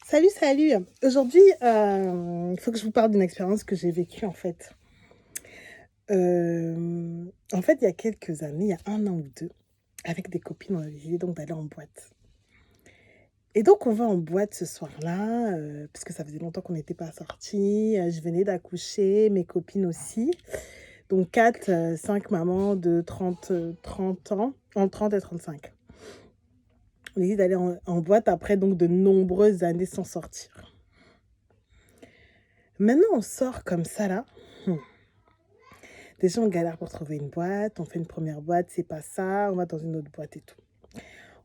Salut, salut. Aujourd'hui, il faut que je vous parle d'une expérience que j'ai vécue en fait. En fait, il y a quelques années, il y a 1 an ou 2, avec des copines, on avait décidé donc d'aller en boîte. Et donc on va en boîte ce soir-là, parce que ça faisait longtemps qu'on n'était pas sortis, je venais d'accoucher, mes copines aussi. Donc 4, 5 mamans de 30 ans, entre 30 et 35. On a décidé d'aller en boîte après donc de nombreuses années sans sortir. Maintenant on sort comme ça là. Déjà, on galère pour trouver une boîte, on fait une première boîte, c'est pas ça, on va dans une autre boîte et tout.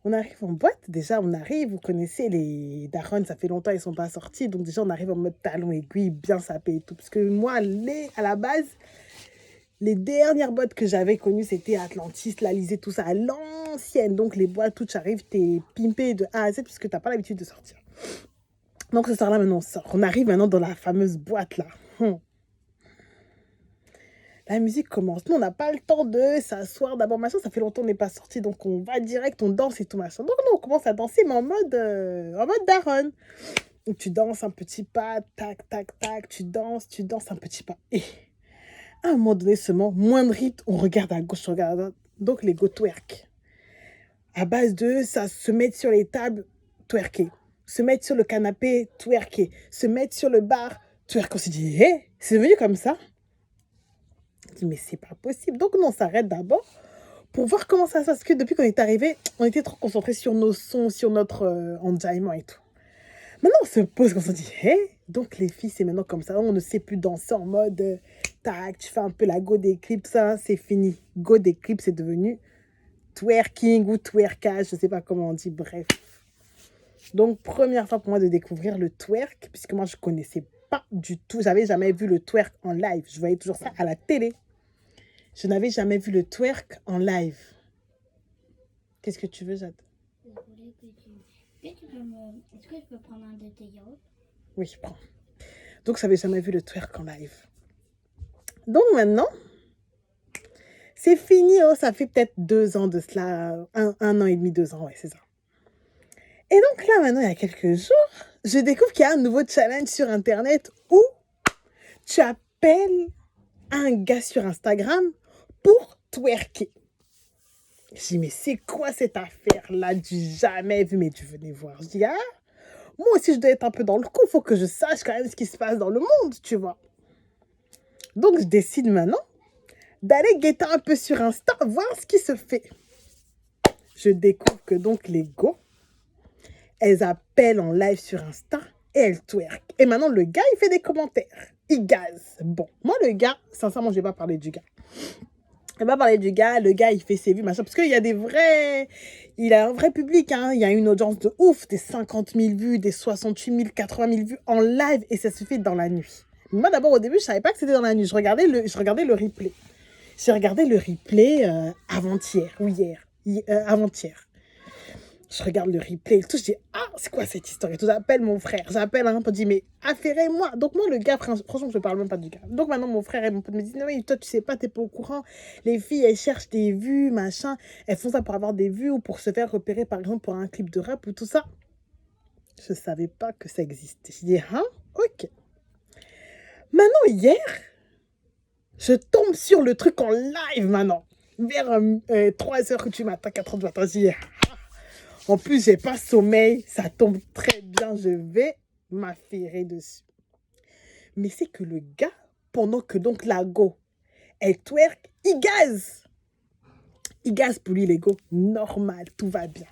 On arrive en boîte, déjà on arrive, vous connaissez les darons, ça fait longtemps ils sont pas sortis, donc déjà on arrive en mode talon aiguille, bien sapé et tout. Parce que moi, à la base, les dernières boîtes que j'avais connues, c'était Atlantis, l'Alizé, tout ça, à l'ancienne. Donc les boîtes, toutes j'arrive, t'es pimpé de A à Z puisque t'as pas l'habitude de sortir. Donc ce soir-là, maintenant on sort. On arrive maintenant dans la fameuse boîte là. La musique commence. Nous, on n'a pas le temps de s'asseoir d'abord, machin. Ça fait longtemps qu'on n'est pas sorti, donc on va direct, on danse et tout, machin. Donc, nous, on commence à danser, mais en mode daronne. Donc, tu danses un petit pas, tac, tac, tac, tu danses un petit pas. Et à un moment donné seulement, moins de rythme, on regarde à gauche, on regarde à droite. Donc, les go twerk. À base de ça, se mettre sur les tables, twerker. Se mettre sur le canapé, twerker. Se mettre sur le bar, twerker. On s'est dit, hé, c'est devenu comme ça. On dit, mais c'est pas possible. Donc, nous, on s'arrête d'abord pour voir comment ça se passe. Parce que depuis qu'on est arrivé, on était trop concentrés sur nos sons, sur notre enjaillement et tout. Maintenant, on se pose, on se dit, hé, donc les filles, c'est maintenant comme ça. On ne sait plus danser en mode, tac, tu fais un peu la go des clips, ça, c'est fini. Go des clips, c'est devenu twerking ou twerkage, je sais pas comment on dit, bref. Donc, première fois pour moi de découvrir le twerk, puisque moi, je connaissais pas du tout. J'avais jamais vu le twerk en live. Je voyais toujours ça à la télé. Je n'avais jamais vu le twerk en live. Qu'est-ce que tu veux, Jade? Je voulais que tu... Est-ce que je peux prendre un de tes yaourts? Oui, je prends. Donc, je n'avais jamais vu le twerk en live. Donc, maintenant, c'est fini. Oh, ça fait peut-être 2 ans de cela. Un an et demi, 2 ans, ouais, c'est ça. Et donc là, maintenant, il y a quelques jours, je découvre qu'il y a un nouveau challenge sur Internet où tu appelles un gars sur Instagram pour twerker. Je dis, mais c'est quoi cette affaire-là du jamais vu? Mais tu venais voir. Je dis, ah, moi aussi, je dois être un peu dans le coup. Il faut que je sache quand même ce qui se passe dans le monde, tu vois. Donc, je décide maintenant d'aller guetter un peu sur Insta, voir ce qui se fait. Je découvre que donc les go, elles appellent en live sur Insta et elles twerk. Et maintenant, le gars, il fait des commentaires. Il gaze. Bon, moi, le gars, sincèrement, je ne vais pas parler du gars. Je ne vais pas parler du gars. Le gars, il fait ses vues, machin. Parce qu'il y a des vrais... Il a un vrai public, hein. Il y a une audience de ouf. Des 50 000 vues, des 68 000, 80 000 vues en live. Et ça se fait dans la nuit. Moi, d'abord, au début, je ne savais pas que c'était dans la nuit. Je regardais le replay. J'ai regardé le replay avant-hier ou hier. Avant-hier. Je regarde le replay et tout, je dis, ah, c'est quoi cette histoire? Et tout, j'appelle mon frère, j'appelle un pote, je dis, mais affairez-moi. Donc moi, le gars, franchement, je ne parle même pas du gars. Donc maintenant, mon frère et mon pote me disent, non, mais toi, tu sais pas, t'es pas au courant. Les filles, elles cherchent des vues, machin. Elles font ça pour avoir des vues ou pour se faire repérer, par exemple, pour un clip de rap ou tout ça. Je ne savais pas que ça existait. Je dis, hein, ok. Maintenant, hier, je tombe sur le truc en live maintenant. Vers 3h du matin, 4h du matin, je dis, en plus, j'ai pas sommeil, ça tombe très bien, je vais m'affairer dessus. Mais c'est que le gars, pendant que donc la go, elle twerk, il gaze. Il gaze pour lui, les go, normal, tout va bien.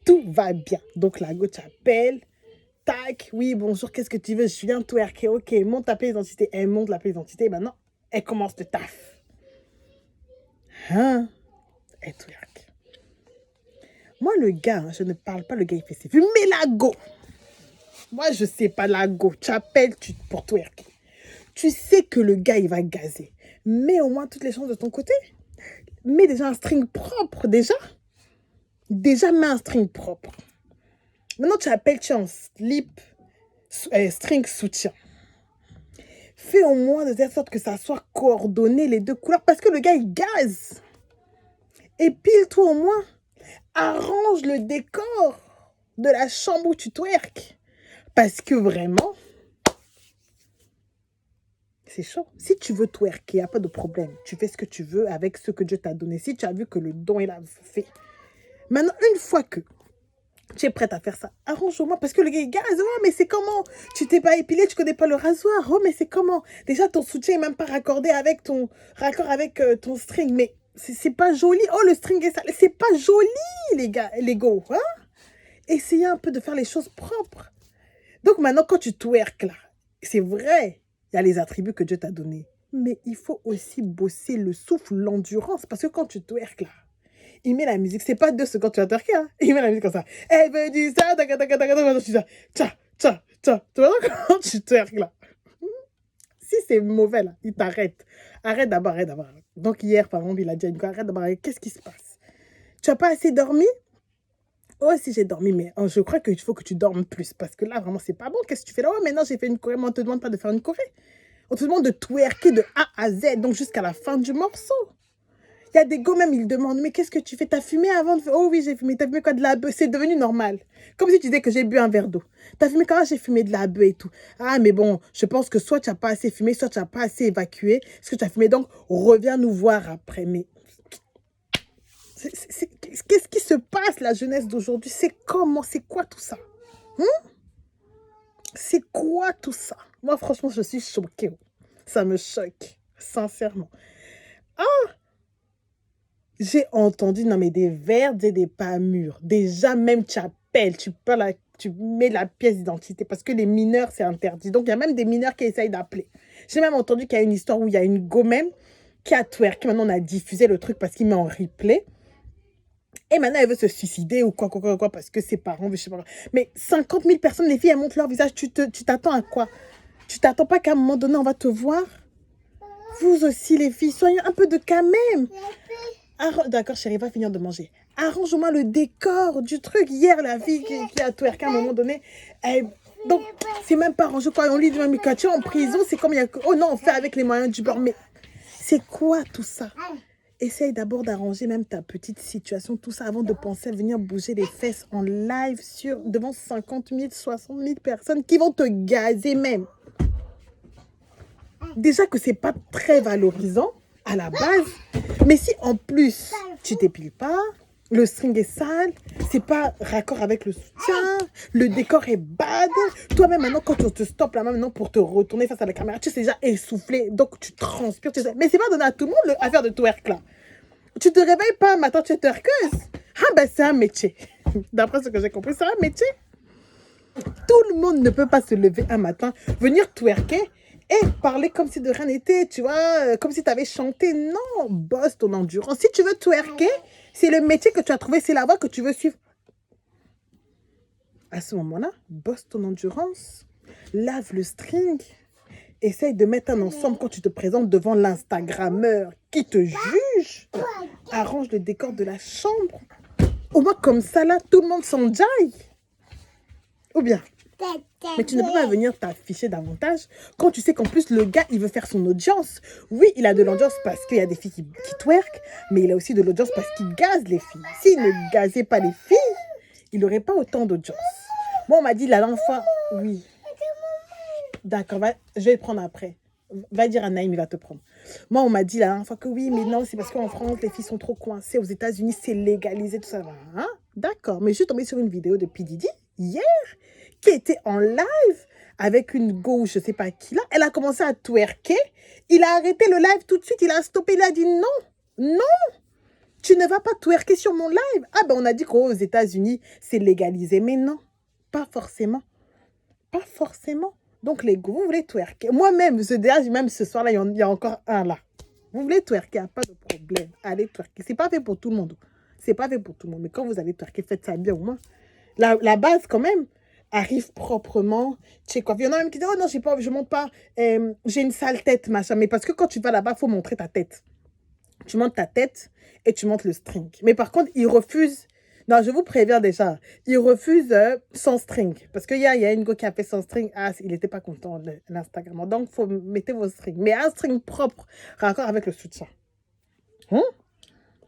Tout va bien. Donc la go t'appelle, tac, oui, bonjour, qu'est-ce que tu veux? Je viens twerker, ok, monte ta pièce d'identité. Elle monte la pièce d'identité, maintenant, elle commence le taf. Hein? Elle twerk. Moi, le gars, je ne parle pas, le gars, il fait ses vues, mais la go, moi, je sais pas, la go, tu appelles pour twerker. Tu sais que le gars, il va gazer. Mets au moins toutes les chances de ton côté. Mets déjà un string propre, déjà. Déjà, mets un string propre. Maintenant, tu appelles, tu es en slip, string soutien. Fais au moins de telle sorte que ça soit coordonné, les deux couleurs, parce que le gars, il gaze. Et pile-toi au moins, arrange le décor de la chambre où tu twerk. Parce que vraiment, c'est chaud. Si tu veux twerker, il n'y a pas de problème. Tu fais ce que tu veux avec ce que Dieu t'a donné. Si tu as vu que le don est là, fait. Maintenant, une fois que tu es prête à faire ça, arrange-moi. Parce que le gars, il gaze. Oh, mais c'est comment? Tu t'es pas épilé, tu connais pas le rasoir. Oh, mais c'est comment? Déjà, ton soutien n'est même pas raccordé avec ton raccord avec ton string. Mais c'est pas joli. Oh, le string est sale. C'est pas joli, les gars, les go. Hein? Essayez un peu de faire les choses propres. Donc maintenant, quand tu twerks là, c'est vrai, il y a les attributs que Dieu t'a donnés. Mais il faut aussi bosser le souffle, l'endurance. Parce que quand tu twerks là, il met la musique. C'est pas 2 secondes tu vas twerker. Hein? Il met la musique comme ça. Elle veut du ça, tac, tac, tac, tac, tac, tu dis ça. Tcha, tcha, tcha. Tu vois quand tu twerks là. Si c'est mauvais là, il t'arrête. Arrête d'abord, arrête d'abord. Donc hier, par exemple, il a dit à une arrête d'abord. Qu'est-ce qui se passe? Tu n'as pas assez dormi? Oh, si j'ai dormi, mais je crois qu'il faut que tu dormes plus. Parce que là, vraiment, c'est pas bon. Qu'est-ce que tu fais là? Oh, maintenant, j'ai fait une choré. Mais on ne te demande pas de faire une choré. On te demande de twerker de A à Z, donc jusqu'à la fin du morceau. Il y a des gars même, ils demandent, mais qu'est-ce que tu fais? T'as fumé avant de faire? Oh oui, j'ai fumé. T'as fumé quoi? De la bœuf? C'est devenu normal. Comme si tu disais que j'ai bu un verre d'eau. T'as fumé quand? J'ai fumé de la bœuf et tout. Ah, mais bon, je pense que soit tu n'as pas assez fumé, soit tu n'as pas assez évacué ce que tu as fumé. Donc, reviens nous voir après. Mais qu'est-ce qui se passe, la jeunesse d'aujourd'hui? C'est comment? C'est quoi tout ça? C'est quoi tout ça? Moi, franchement, je suis choquée. Ça me choque, sincèrement. Ah! J'ai entendu, non mais des verres et des pas mûrs. Déjà, même tu appelles, tu mets la pièce d'identité parce que les mineurs, c'est interdit. Donc, il y a même des mineurs qui essayent d'appeler. J'ai même entendu qu'il y a une histoire où il y a une go même qui a twerké. Maintenant, on a diffusé le truc parce qu'il met en replay. Et maintenant, elle veut se suicider ou quoi, parce que ses parents, je sais pas quoi. Mais 50 000 personnes, les filles, elles montrent leur visage. Tu t'attends à quoi? Tu t'attends pas qu'à un moment donné, on va te voir? Vous aussi, les filles, soyez un peu de quand même. D'accord, chérie, va finir de manger. Arrange-moi le décor du truc. Hier, la fille qui a twerké à un moment donné, donc, c'est même pas arrangé quoi. On lui dit, mais quand tu es en prison, c'est comme il y a... Oh non, on fait avec les moyens du bord. Mais c'est quoi tout ça? Essaye d'abord d'arranger même ta petite situation, tout ça, avant de penser à venir bouger les fesses en live devant 50 000, 60 000 personnes qui vont te gazer même. Déjà que c'est pas très valorisant à la base, mais si en plus tu t'épiles pas, le string est sale, c'est pas raccord avec le soutien, le décor est bad, toi-même maintenant quand on te stoppe là maintenant pour te retourner face à la caméra, tu sais déjà essoufflé, donc tu transpires, mais c'est pas donné à tout le monde l'affaire de twerk là. Tu te réveilles pas un matin, tu es twerkeuse. Ah ben c'est un métier. D'après ce que j'ai compris, c'est un métier. Tout le monde ne peut pas se lever un matin, venir twerker et parler comme si de rien n'était, tu vois, comme si tu avais chanté. Non, bosse ton endurance. Si tu veux twerker, c'est le métier que tu as trouvé, c'est la voie que tu veux suivre. À ce moment-là, bosse ton endurance, lave le string, essaye de mettre un ensemble quand tu te présentes devant l'Instagrammeur qui te juge. Arrange le décor de la chambre. Au moins comme ça, là, tout le monde s'enjaille. Ou bien, mais tu ne peux pas venir t'afficher davantage quand tu sais qu'en plus, le gars, il veut faire son audience. Oui, il a de l'audience parce qu'il y a des filles qui twerkent, mais il a aussi de l'audience parce qu'il gaze les filles. S'il ne gazait pas les filles, il n'aurait pas autant d'audience. Moi, on m'a dit la dernière fois, oui. D'accord, je vais le prendre après. Va dire à Naïm, il va te prendre. Moi, on m'a dit la dernière fois que oui, mais non, c'est parce qu'en France, les filles sont trop coincées. Aux États-Unis, c'est légalisé, tout ça. Hein? D'accord, mais je suis tombée sur une vidéo de P. Diddy, hier, qui était en live avec une gauche, je ne sais pas qui là. Elle a commencé à twerker. Il a arrêté le live tout de suite. Il a stoppé. Il a dit non, non, tu ne vas pas twerker sur mon live. Ah ben, on a dit qu'aux États-Unis, c'est légalisé. Mais non, pas forcément. Pas forcément. Donc, les gars, vous voulez twerker. Moi-même, même ce soir-là, il y a encore un là. Vous voulez twerker, il n'y a pas de problème. Allez twerker. Ce n'est pas fait pour tout le monde. C'est pas fait pour tout le monde. Mais quand vous allez twerker, faites ça bien au moins. La base, quand même, arrive proprement. Tu sais quoi. Il y en a même qui disent, oh non, j'ai pas, je monte pas. J'ai une sale tête, machin. Mais parce que quand tu vas là-bas, il faut montrer ta tête. Tu montes ta tête et tu montes le string. Mais par contre, ils refusent. Non, je vous préviens déjà. Il refuse sans string. Parce qu'il y a une go qui a fait sans string. Ah, il n'était pas content, l'Instagram. Donc, il faut mettre vos strings. Mais un string propre, raccord avec le soutien.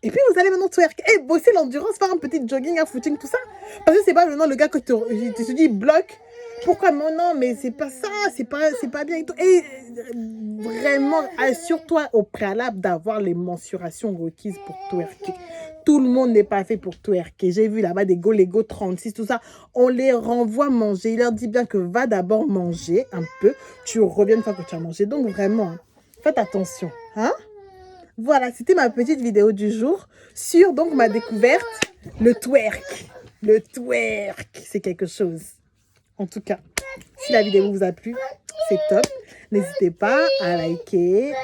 Et puis, vous allez maintenant twerker. Et bosser l'endurance, faire un petit jogging, un footing, tout ça. Parce que c'est pas maintenant le gars que tu te dis, bloque. pourquoi non, mais c'est pas ça, c'est pas bien et tout. Et vraiment, assure-toi au préalable d'avoir les mensurations requises pour twerker. Tout le monde n'est pas fait pour twerker. J'ai vu là-bas des Lego 36, tout ça. On les renvoie manger. Il leur dit bien que va d'abord manger un peu. Tu reviens une fois que tu as mangé. Donc vraiment, hein, faites attention. Hein? Voilà, c'était ma petite vidéo du jour sur donc ma découverte, le twerk. Le twerk, c'est quelque chose. En tout cas, si la vidéo vous a plu, c'est top. N'hésitez pas à liker,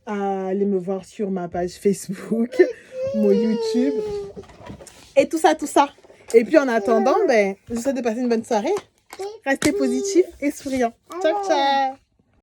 à aller me voir sur ma page Facebook, mon YouTube, et tout ça, tout ça. Et puis en attendant, je vous souhaite de passer une bonne soirée. Restez positif et souriant. Ciao, ciao.